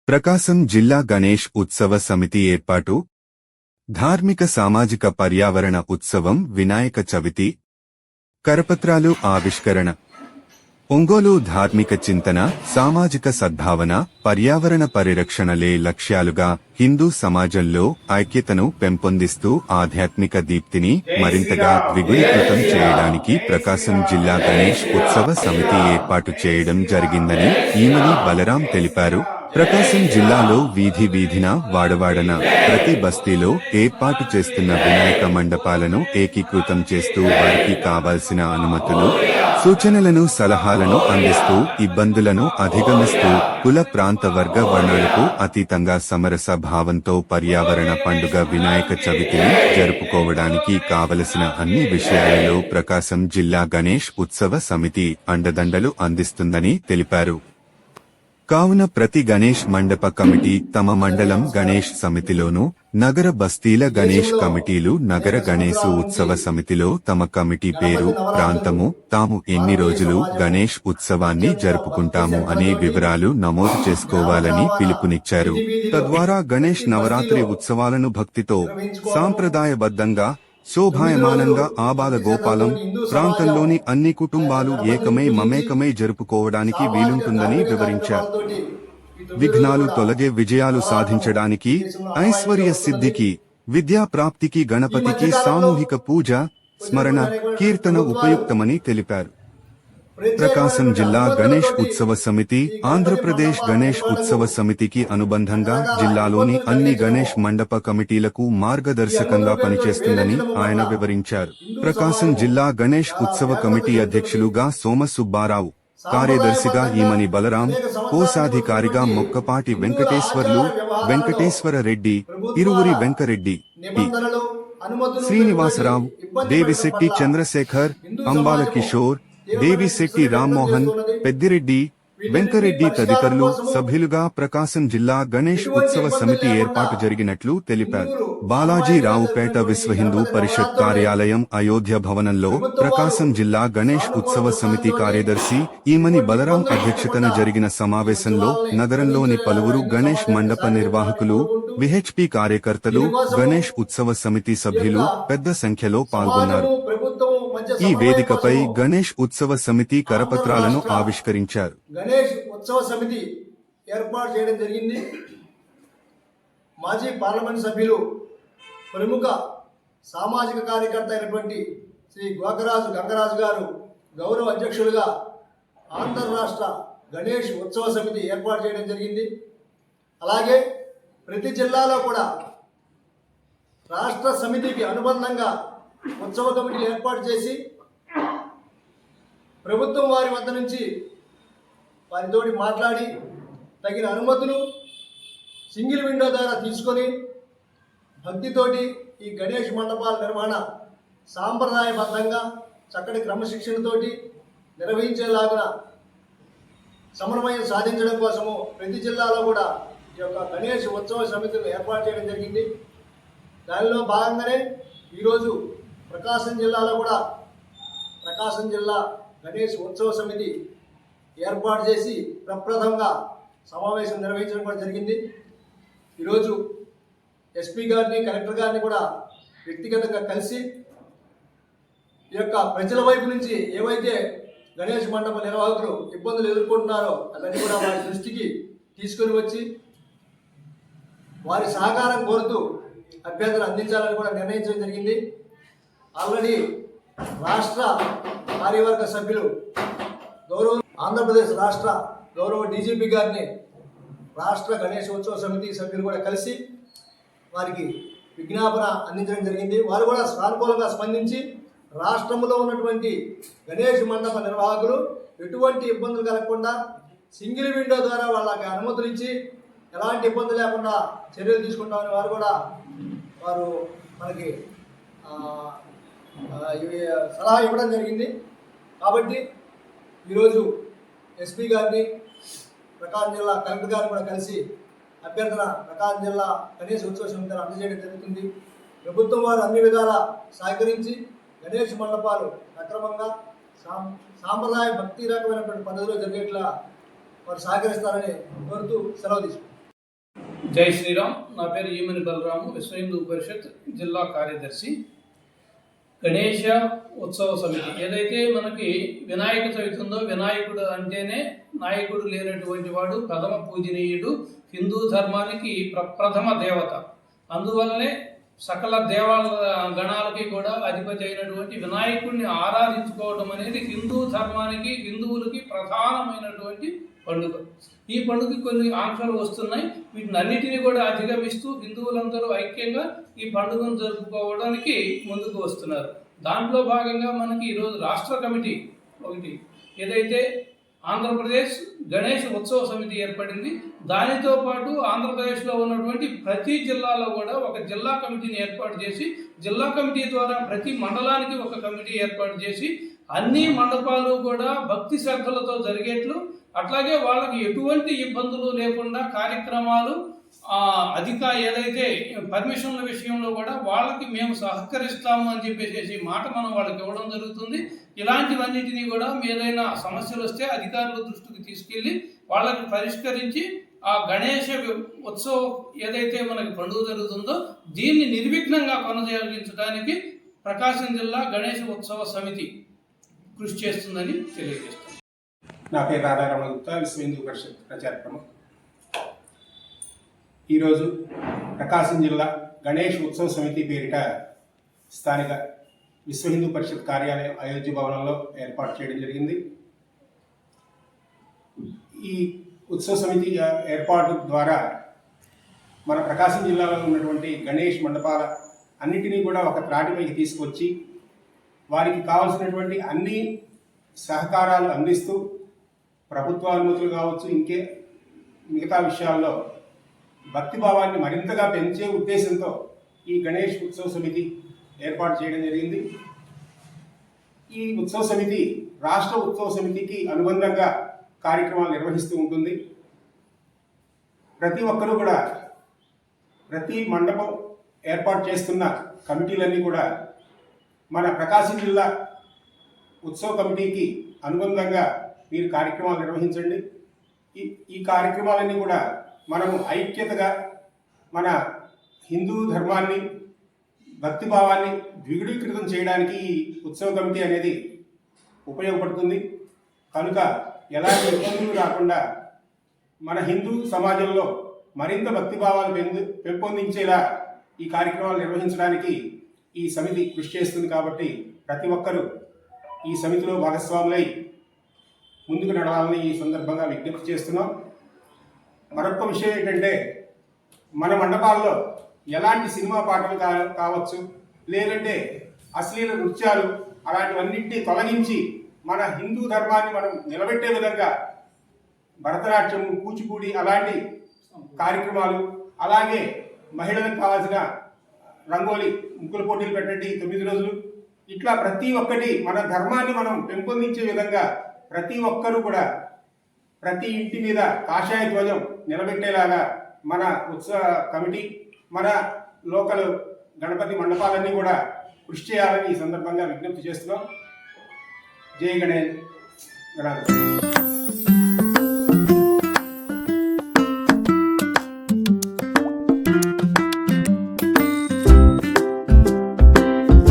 ప్రకాశం జిల్లా గణేష్ ఉత్సవ సమితి ఏర్పాటు. ధార్మిక సామాజిక పర్యావరణ ఉత్సవం వినాయక చవితి. కరపత్రాలు ఆవిష్కరణ. ఒంగోలు ధార్మిక చింతన, సామాజిక సద్భావన, పర్యావరణ పరిరక్షణలే లక్ష్యాలుగా హిందూ సమాజంలో ఐక్యతను పెంపొందిస్తూ ఆధ్యాత్మిక దీప్తిని మరింతగా ద్విగుణీకృతం చేయడానికి ప్రకాశం జిల్లా గణేష్ ఉత్సవ సమితి ఏర్పాటు చేయడం జరిగిందని ఈమని బలరాం తెలిపారు. ప్రకాశం జిల్లాలో వీధి వీధిన వాడవాడన ప్రతి బస్తీలో ఏర్పాటు చేస్తున్న వినాయక మండపాలను ఏకీకృతం చేస్తూ వారికి కావాల్సిన అనుమతులు, సూచనలను, సలహాలను అందిస్తూ ఇబ్బందులను అధిగమిస్తూ కుల ప్రాంత వర్గ వర్ణాలకు అతీతంగా సమరస భావంతో పర్యావరణ పండుగ వినాయక చవితిని జరుపుకోవడానికి కావలసిన అన్ని విషయాలలో ప్రకాశం జిల్లా గణేష్ ఉత్సవ సమితి అండదండలు అందిస్తుందని తెలిపారు. కావున ప్రతి గణేష్ మండప కమిటీ తమ మండలం గణేష్ సమితిలోనూ, నగర బస్తీల గణేష్ కమిటీలు నగర గణేశు ఉత్సవ సమితిలో తమ కమిటీ పేరు, ప్రాంతము, తాము ఎన్ని రోజులు గణేష్ ఉత్సవాన్ని జరుపుకుంటాము అనే వివరాలు నమోదు చేసుకోవాలని పిలుపునిచ్చారు. తద్వారా గణేష్ నవరాత్రి ఉత్సవాలను భక్తితో, సాంప్రదాయబద్ధంగా, శోభాయమానంగా ఆబాల గోపాలం ప్రాంతంలోని అన్ని కుటుంబాలు ఏకమై మమేకమై జరుపుకోవడానికి వీలుంటుందని వివరించారు. విఘ్నాలు తొలగే విజయాలు సాధించడానికి, ఐశ్వర్య సిద్ధికి, విద్యా ప్రాప్తికి గణపతికి సామూహిక పూజ, స్మరణ, కీర్తన ఉపయుక్తమని తెలిపారు. ప్రకాశం జిల్లా గణేష్ ఉత్సవ సమితి, ఆంధ్రప్రదేశ్ గణేష్ ఉత్సవ సమితికి అనుబంధంగా జిల్లాలోని అన్ని గణేష్ మండప కమిటీలకు మార్గదర్శకంగా పనిచేస్తుందని ఆయన వివరించారు. ప్రకాశం జిల్లా గణేష్ ఉత్సవ కమిటీ అధ్యక్షులుగా సోమ సుబ్బారావు, కార్యదర్శిగా ఈమని బలరాం, కోశాధికారిగా మొక్కపాటి వెంకటేశ్వర్లు, వెంకటేశ్వర రెడ్డి, ఇరువురి వెంకరెడ్డి, పి. శ్రీనివాసరావు, దేవిశెట్టి చంద్రశేఖర్, అంబాల కిషోర్, దేవిశెట్టి రామ్మోహన్, పెద్దిరెడ్డి, వెంకరెడ్డి తదితరులు సభ్యులుగా ప్రకాశం జిల్లా గణేష్ ఉత్సవ సమితి ఏర్పాటు జరిగినట్లు తెలిపారు. బాలాజీ రావుపేట విశ్వ హిందూ పరిషత్ కార్యాలయం అయోధ్య భవనంలో ప్రకాశం జిల్లా గణేష్ ఉత్సవ సమితి కార్యదర్శి ఈమని బలరాం అధ్యక్షతన జరిగిన సమావేశంలో నగరంలోని పలువురు గణేష్ మండప నిర్వాహకులు, విహెచ్పి కార్యకర్తలు, గణేష్ ఉత్సవ సమితి సభ్యులు పెద్ద సంఖ్యలో పాల్గొన్నారు. ఈ వేదికపై గణేష్ ఉత్సవ సమితి కరపత్రాలను ఆవిష్కరించారు. గణేష్ ఉత్సవ సమితి ఏర్పాటు చేయడం జరిగింది. మాజీ పార్లమెంట్ సభ్యులు, ప్రముఖ సామాజిక కార్యకర్త అయినటువంటి శ్రీ గోకరాజు గంగరాజు గారు గౌరవ అధ్యక్షులుగా ఆంధ్ర రాష్ట్ర గణేష్ ఉత్సవ సమితి ఏర్పాటు చేయడం జరిగింది. అలాగే ప్రతి జిల్లాలో కూడా రాష్ట్ర సమితికి అనుబంధంగా ఉత్సవ కమిటీలు ఏర్పాటు చేసి ప్రభుత్వం వారి వద్ద నుంచి వారితోటి మాట్లాడి తగిన అనుమతులు సింగిల్ విండో ద్వారా తీసుకొని భక్తితోటి ఈ గణేష్ మండపాల నిర్వహణ సాంప్రదాయబద్ధంగా చక్కటి క్రమశిక్షణతోటి నిర్వహించేలాగున సమన్వయం సాధించడం కోసము ప్రతి జిల్లాలో కూడా ఈ యొక్క గణేష్ ఉత్సవ సమితిని ఏర్పాటు చేయడం జరిగింది. దానిలో భాగంగానే ఈరోజు ప్రకాశం జిల్లాలో కూడా ప్రకాశం జిల్లా గణేష్ ఉత్సవ సమితి ఏర్పాటు చేసి ప్రప్రథంగా సమావేశం నిర్వహించడం కూడా జరిగింది. ఈరోజు ఎస్పీ గారిని, కలెక్టర్ గారిని కూడా వ్యక్తిగతంగా కలిసి ఈ యొక్క ప్రజల వైపు నుంచి ఏవైతే గణేష్ మండప నిర్వాహకులు ఇబ్బందులు ఎదుర్కొంటున్నారో అవన్నీ కూడా వారి దృష్టికి తీసుకొని వచ్చి వారి సహకారం కోరుతూ అభ్యర్థులు అందించాలని కూడా నిర్ణయించడం జరిగింది. ఆల్రెడీ రాష్ట్ర కార్యవర్గ సభ్యులు గౌరవ ఆంధ్రప్రదేశ్ రాష్ట్ర గౌరవ డీజీపీ గారిని రాష్ట్ర గణేష్ ఉత్సవ సమితి సభ్యులు కూడా కలిసి వారికి విజ్ఞాపన అందించడం జరిగింది. వారు కూడా సానుకూలంగా స్పందించి రాష్ట్రంలో ఉన్నటువంటి గణేష్ మండప నిర్వాహకులు ఎటువంటి ఇబ్బందులు కలగకుండా సింగిల్ విండో ద్వారా వాళ్ళకి అనుమతులు ఇచ్చి ఎలాంటి ఇబ్బంది లేకుండా చర్యలు తీసుకుంటామని వారు మనకి సలహా ఇవ్వడం జరిగింది. కాబట్టి ఈరోజు ఎస్పీ గారిని, ప్రకాశం జిల్లా కలెక్టర్ గారిని కూడా కలిసి అభ్యర్థన ప్రకాశం జిల్లా గణేష్ ఉత్సవ సమితిని అందజేయడం జరుగుతుంది. ప్రభుత్వం వారు అన్ని విధాలా సహకరించి గణేష్ మండపాలు సక్రమంగా సాంప్రదాయ భక్తి రకమైనటువంటి పద్ధతిలో జరిగేట్లా వారు సహకరిస్తారని కోరుతూ సెలవు తీసుకుంటారు. జై శ్రీరామ్. నా పేరు ఈమని బలరాము, విశ్వ హిందూ పరిషత్ జిల్లా కార్యదర్శి. గణేష ఉత్సవ సమితి ఏదైతే మనకి వినాయక చవితి ఉందో, వినాయకుడు అంటేనే నాయకుడు లేనటువంటి వాడు, ప్రథమ పూజనీయుడు, హిందూ ధర్మానికి ప్రప్రథమ దేవత. అందువల్లనే సకల దేవాల గణాలకి కూడా అధిపతి అయినటువంటి వినాయకుడిని ఆరాధించుకోవడం అనేది హిందూ ధర్మానికి, హిందువులకి ప్రధానమైనటువంటి పండుగ. ఈ పండుగకి కొన్ని ఆంక్షలు వస్తున్నాయి. వీటిని అన్నిటినీ కూడా అధిగమిస్తూ హిందువులందరూ ఐక్యంగా ఈ పండుగను జరుపుకోవడానికి ముందుకు వస్తున్నారు. దాంట్లో భాగంగా మనకి ఈరోజు రాష్ట్ర కమిటీ ఒకటి ఏదైతే ఆంధ్రప్రదేశ్ గణేష్ ఉత్సవ సమితి ఏర్పడింది. దానితో పాటు ఆంధ్రప్రదేశ్లో ఉన్నటువంటి ప్రతి జిల్లాలో కూడా ఒక జిల్లా కమిటీని ఏర్పాటు చేసి, జిల్లా కమిటీ ద్వారా ప్రతి మండలానికి ఒక కమిటీ ఏర్పాటు చేసి అన్ని మండపాలు కూడా భక్తి శ్రద్ధలతో జరిగేట్లు, అట్లాగే వాళ్ళకి ఎటువంటి ఇబ్బందులు లేకుండా కార్యక్రమాలు ఏదైతే పర్మిషన్ల విషయంలో కూడా వాళ్ళకి మేము సహకరిస్తాము అని చెప్పేసి మాట మనం వాళ్ళకి ఇవ్వడం జరుగుతుంది. ఇలాంటివన్నిటినీ కూడా ఏదైనా సమస్యలు వస్తే అధికారుల దృష్టికి తీసుకెళ్ళి వాళ్ళకి పరిష్కరించి ఆ గణేష ఉత్సవం ఏదైతే మనకి పండుగ జరుగుతుందో దీన్ని నిర్విఘ్నంగా కొనసాగించడానికి ప్రకాశం జిల్లా గణేష ఉత్సవ సమితి కృషి చేస్తుందని తెలియజేస్తాను. నా పేరు రాధారమణ గుప్తా, విశ్వ హిందూ పరిషత్ ప్రచారక్రమం. ఈరోజు ప్రకాశం జిల్లా గణేష్ ఉత్సవ సమితి పేరిట స్థానిక విశ్వ హిందూ పరిషత్ కార్యాలయం అయోధ్య భవనంలో ఏర్పాటు చేయడం జరిగింది. ఈ ఉత్సవ సమితి ఏర్పాటు ద్వారా మన ప్రకాశం జిల్లాలో ఉన్నటువంటి గణేష్ మండపాల అన్నిటినీ కూడా ఒక త్రాటిపైకి తీసుకొచ్చి వారికి కావాల్సినటువంటి అన్ని సహకారాలు అందిస్తూ ప్రభుత్వ అనుమతులు కావచ్చు, ఇంకే మిగతా విషయాల్లో భక్తిభావాన్ని మరింతగా పెంచే ఉద్దేశంతో ఈ గణేష్ ఉత్సవ సమితి ఏర్పాటు చేయడం జరిగింది. ఈ ఉత్సవ సమితి రాష్ట్ర ఉత్సవ సమితికి అనుబంధంగా కార్యక్రమాలు నిర్వహిస్తూ ఉంటుంది. ప్రతి ఒక్కరూ కూడా ప్రతి మండపం ఏర్పాటు చేస్తున్న కమిటీలన్నీ కూడా మన ప్రకాశం జిల్లా ఉత్సవ కమిటీకి అనుబంధంగా మీరు కార్యక్రమాలు నిర్వహించండి. ఈ కార్యక్రమాలన్నీ కూడా మనము ఐక్యతగా మన హిందూ ధర్మాన్ని, భక్తిభావాన్ని ద్విగుణీకృతం చేయడానికి ఈ ఉత్సవ కమిటీ అనేది ఉపయోగపడుతుంది. కనుక ఎలాంటి ఇబ్బందులు రాకుండా మన హిందూ సమాజంలో మరింత భక్తిభావాలు పెంపొందించేలా ఈ కార్యక్రమాలు నిర్వహించడానికి ఈ సమితి కృషి చేస్తుంది. కాబట్టి ప్రతి ఒక్కరూ ఈ సమితిలో భాగస్వాములై ముందుకు నడవాలని ఈ సందర్భంగా విజ్ఞప్తి చేస్తున్నాం. మరొక విషయం ఏంటంటే, మన మండపాల్లో ఎలాంటి సినిమా పాటలు కావచ్చు, లేదంటే అశ్లీల నృత్యాలు అలాంటివన్నింటినీ తొలగించి మన హిందూ ధర్మాన్ని మనం నిలబెట్టే విధంగా భరతనాట్యం, కూచిపూడి అలాంటి కార్యక్రమాలు, అలాగే మహిళలకు కావాల్సిన రంగోలి ముగ్గుల పోటీలు పెట్టండి 9 రోజులు, ఇట్లా ప్రతి ఒక్కటి మన ధర్మాన్ని మనం పెంపొందించే విధంగా ప్రతి ఒక్కరూ కూడా ప్రతి ఇంటి మీద కాషాయ ధ్వజం నిలబెట్టేలాగా మన ఉత్సవ కమిటీ, మన లోకల్ గణపతి మండపాలన్నీ కూడా కృషి చేయాలని ఈ సందర్భంగా విజ్ఞప్తి చేస్తున్నాం. జై గణేష్.